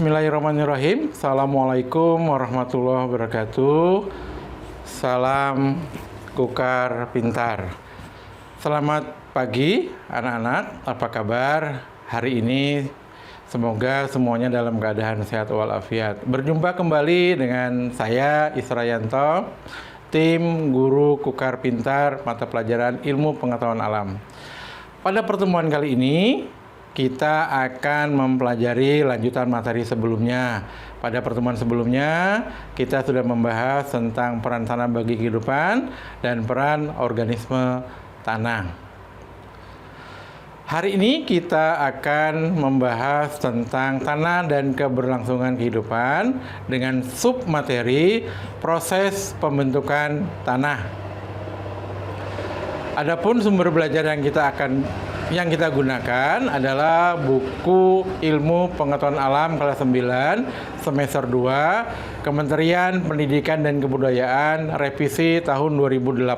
Bismillahirrahmanirrahim. Assalamualaikum warahmatullahi wabarakatuh. Salam Kukar Pintar. Selamat pagi anak-anak, apa kabar hari ini? Semoga semuanya dalam keadaan sehat walafiat. Berjumpa kembali dengan saya Israyanto, tim guru Kukar Pintar mata pelajaran Ilmu Pengetahuan Alam. Pada pertemuan kali ini kita akan mempelajari lanjutan materi sebelumnya. Pada pertemuan sebelumnya, kita sudah membahas tentang peran tanah bagi kehidupan dan peran organisme tanah. Hari ini kita akan membahas tentang tanah dan keberlangsungan kehidupan dengan submateri proses pembentukan tanah. Adapun sumber belajar yang kita gunakan adalah buku Ilmu Pengetahuan Alam kelas 9 semester 2 Kementerian Pendidikan dan Kebudayaan revisi tahun 2018.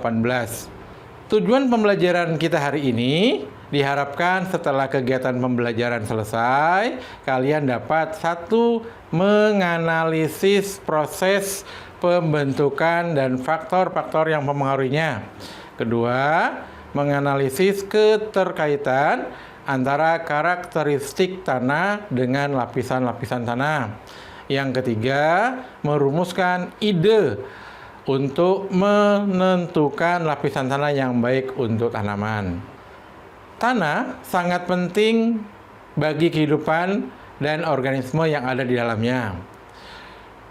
Tujuan pembelajaran kita hari ini diharapkan setelah kegiatan pembelajaran selesai, kalian dapat satu, menganalisis proses pembentukan dan faktor-faktor yang mempengaruhinya. Kedua, menganalisis keterkaitan antara karakteristik tanah dengan lapisan-lapisan tanah. Yang ketiga, merumuskan ide untuk menentukan lapisan tanah yang baik untuk tanaman. Tanah sangat penting bagi kehidupan dan organisme yang ada di dalamnya.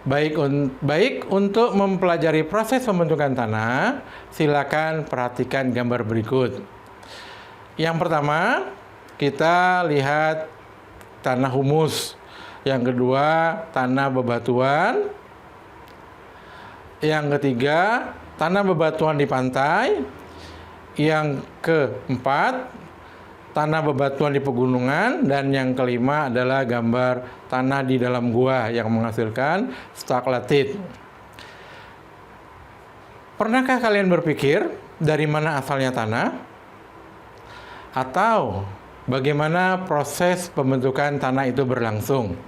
Baik untuk mempelajari proses pembentukan tanah, silakan perhatikan gambar berikut. Yang pertama, kita lihat tanah humus. Yang kedua, tanah bebatuan. Yang ketiga, tanah bebatuan di pantai. Yang keempat, tanah bebatuan di pegunungan, dan yang kelima adalah gambar tanah di dalam gua yang menghasilkan stalaktit. Pernahkah kalian berpikir dari mana asalnya tanah? Atau bagaimana proses pembentukan tanah itu berlangsung?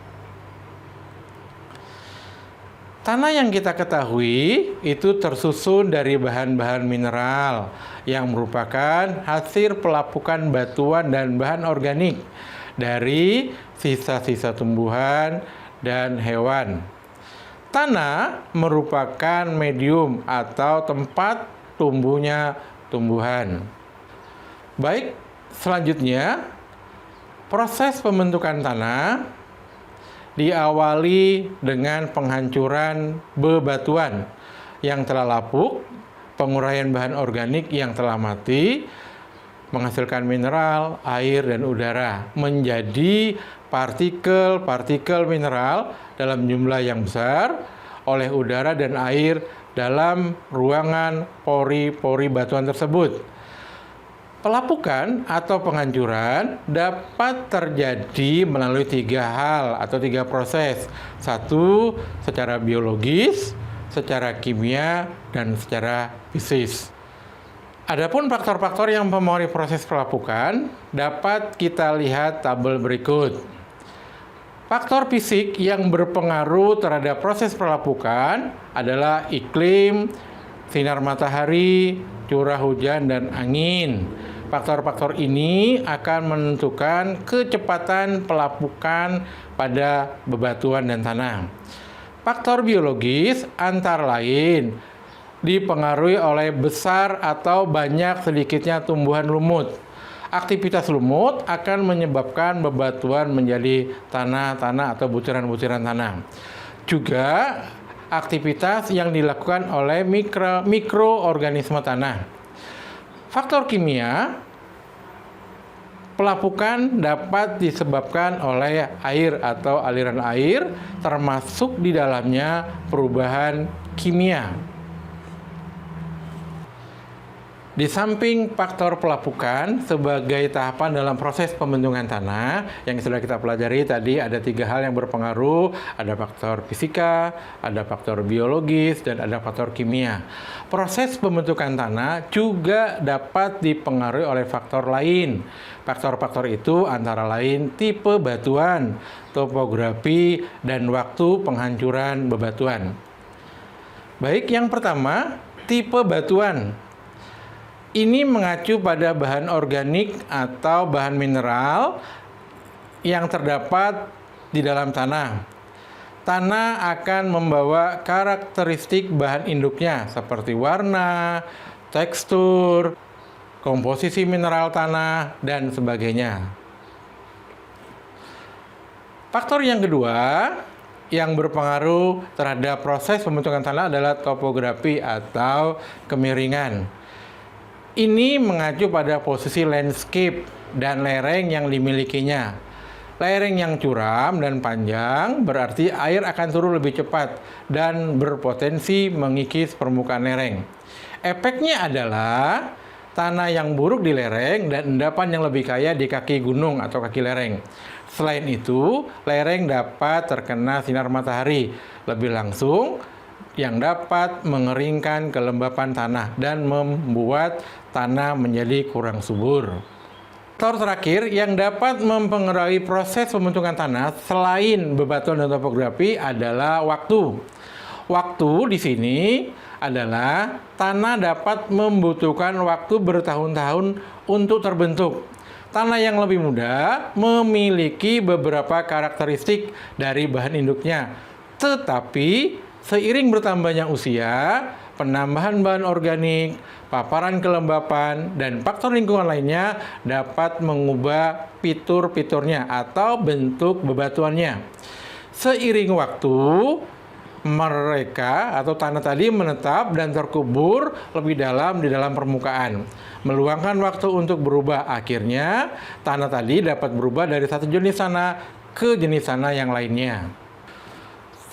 Tanah yang kita ketahui itu tersusun dari bahan-bahan mineral yang merupakan hasil pelapukan batuan dan bahan organik dari sisa-sisa tumbuhan dan hewan. Tanah merupakan medium atau tempat tumbuhnya tumbuhan. Baik, selanjutnya proses pembentukan tanah diawali dengan penghancuran bebatuan yang telah lapuk, penguraian bahan organik yang telah mati, menghasilkan mineral, air, dan udara menjadi partikel-partikel mineral dalam jumlah yang besar oleh udara dan air dalam ruangan pori-pori batuan tersebut. Pelapukan atau penghancuran dapat terjadi melalui 3 hal atau 3 proses. 1, secara biologis, secara kimia, dan secara fisik. Adapun faktor-faktor yang mempengaruhi proses pelapukan dapat kita lihat tabel berikut. Faktor fisik yang berpengaruh terhadap proses pelapukan adalah iklim, sinar matahari, curah hujan, dan angin. Faktor-faktor ini akan menentukan kecepatan pelapukan pada bebatuan dan tanah. Faktor biologis antara lain dipengaruhi oleh besar atau banyak sedikitnya tumbuhan lumut. Aktivitas lumut akan menyebabkan bebatuan menjadi tanah-tanah atau butiran-butiran tanah. Juga aktivitas yang dilakukan oleh mikroorganisme tanah. Faktor kimia, pelapukan dapat disebabkan oleh air atau aliran air, termasuk di dalamnya perubahan kimia. Di samping faktor pelapukan sebagai tahapan dalam proses pembentukan tanah yang sudah kita pelajari tadi, ada 3 hal yang berpengaruh, ada faktor fisika, ada faktor biologis, dan ada faktor kimia. Proses pembentukan tanah juga dapat dipengaruhi oleh faktor lain. Faktor-faktor itu antara lain tipe batuan, topografi, dan waktu penghancuran bebatuan. Baik, yang pertama, tipe batuan. Ini mengacu pada bahan organik atau bahan mineral yang terdapat di dalam tanah. Tanah akan membawa karakteristik bahan induknya seperti warna, tekstur, komposisi mineral tanah, dan sebagainya. Faktor yang kedua yang berpengaruh terhadap proses pembentukan tanah adalah topografi atau kemiringan. Ini mengacu pada posisi landscape dan lereng yang dimilikinya. Lereng yang curam dan panjang berarti air akan turun lebih cepat dan berpotensi mengikis permukaan lereng. Efeknya adalah tanah yang buruk di lereng dan endapan yang lebih kaya di kaki gunung atau kaki lereng. Selain itu, lereng dapat terkena sinar matahari lebih langsung yang dapat mengeringkan kelembapan tanah dan membuat tanah menjadi kurang subur. Faktor terakhir yang dapat mempengaruhi proses pembentukan tanah selain bebatuan dan topografi adalah waktu. Waktu di sini adalah tanah dapat membutuhkan waktu bertahun-tahun untuk terbentuk. Tanah yang lebih muda memiliki beberapa karakteristik dari bahan induknya, tetapi seiring bertambahnya usia, penambahan bahan organik, paparan kelembapan, dan faktor lingkungan lainnya dapat mengubah fitur-fiturnya atau bentuk bebatuannya. Seiring waktu, mereka atau tanah tadi menetap dan terkubur lebih dalam di dalam permukaan, meluangkan waktu untuk berubah. Akhirnya, tanah tadi dapat berubah dari satu jenis tanah ke jenis tanah yang lainnya.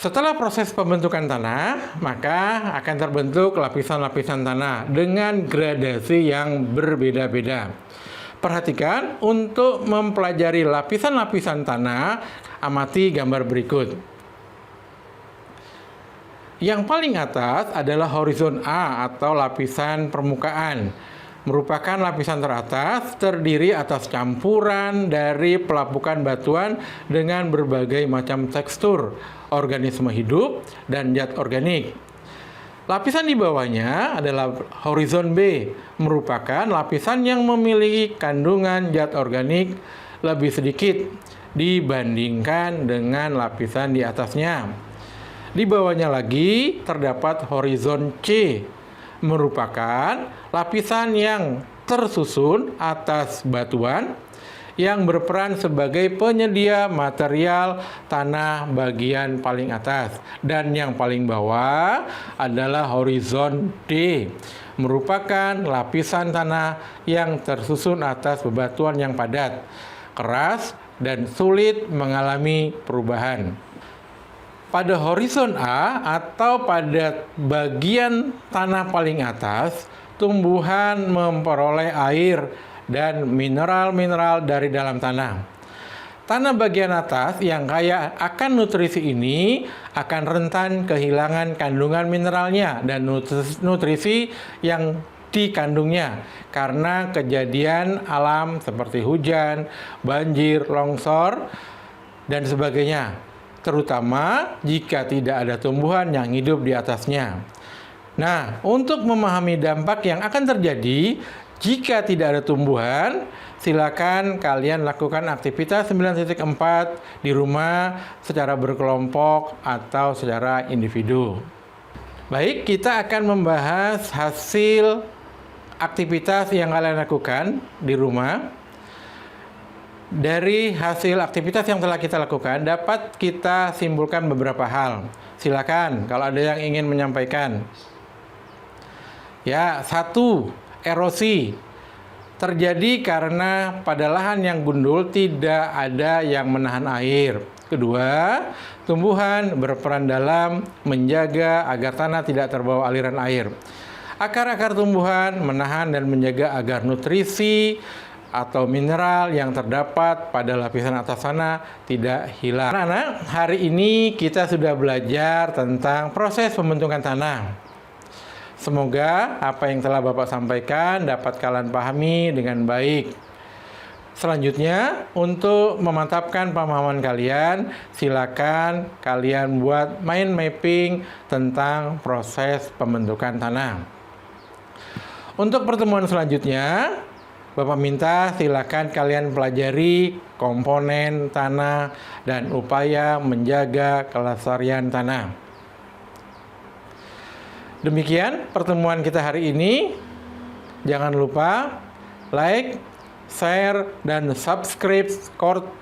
Setelah proses pembentukan tanah, maka akan terbentuk lapisan-lapisan tanah dengan gradasi yang berbeda-beda. Perhatikan, untuk mempelajari lapisan-lapisan tanah, amati gambar berikut. Yang paling atas adalah horizon A atau lapisan permukaan. Merupakan lapisan teratas, terdiri atas campuran dari pelapukan batuan dengan berbagai macam tekstur, organisme hidup, dan zat organik. Lapisan di bawahnya adalah horizon B, merupakan lapisan yang memiliki kandungan zat organik lebih sedikit dibandingkan dengan lapisan di atasnya. Di bawahnya lagi terdapat horizon C, merupakan lapisan yang tersusun atas batuan yang berperan sebagai penyedia material tanah bagian paling atas. Dan yang paling bawah adalah horizon D, merupakan lapisan tanah yang tersusun atas bebatuan yang padat, keras, dan sulit mengalami perubahan. Pada horizon A atau pada bagian tanah paling atas, tumbuhan memperoleh air dan mineral-mineral dari dalam tanah. Tanah bagian atas yang kaya akan nutrisi ini akan rentan kehilangan kandungan mineralnya dan nutrisi yang dikandungnya karena kejadian alam seperti hujan, banjir, longsor, dan sebagainya, terutama jika tidak ada tumbuhan yang hidup di atasnya. Nah, untuk memahami dampak yang akan terjadi jika tidak ada tumbuhan, silakan kalian lakukan aktivitas 9.4 di rumah secara berkelompok atau secara individu. Baik, kita akan membahas hasil aktivitas yang kalian lakukan di rumah. Dari hasil aktivitas yang telah kita lakukan, dapat kita simpulkan beberapa hal. Silakan kalau ada yang ingin menyampaikan. Ya, 1. Erosi. Terjadi karena pada lahan yang gundul tidak ada yang menahan air. Kedua, tumbuhan berperan dalam menjaga agar tanah tidak terbawa aliran air. akar-akar tumbuhan, menahan dan menjaga agar nutrisi atau mineral yang terdapat pada lapisan atas tanah tidak hilang. Anak-anak, hari ini kita sudah belajar tentang proses pembentukan tanah. Semoga apa yang telah Bapak sampaikan dapat kalian pahami dengan baik. Selanjutnya, untuk memantapkan pemahaman kalian, silakan kalian buat mind mapping tentang proses pembentukan tanah. Untuk pertemuan selanjutnya, Bapak minta silakan kalian pelajari komponen tanah dan upaya menjaga kelestarian tanah. Demikian pertemuan kita hari ini. Jangan lupa like, share, dan subscribe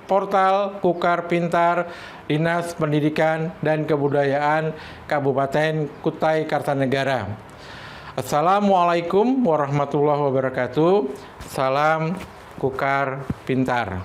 portal Kukar Pintar Dinas Pendidikan dan Kebudayaan Kabupaten Kutai Kartanegara. Assalamualaikum warahmatullahi wabarakatuh. Salam Kukar Pintar.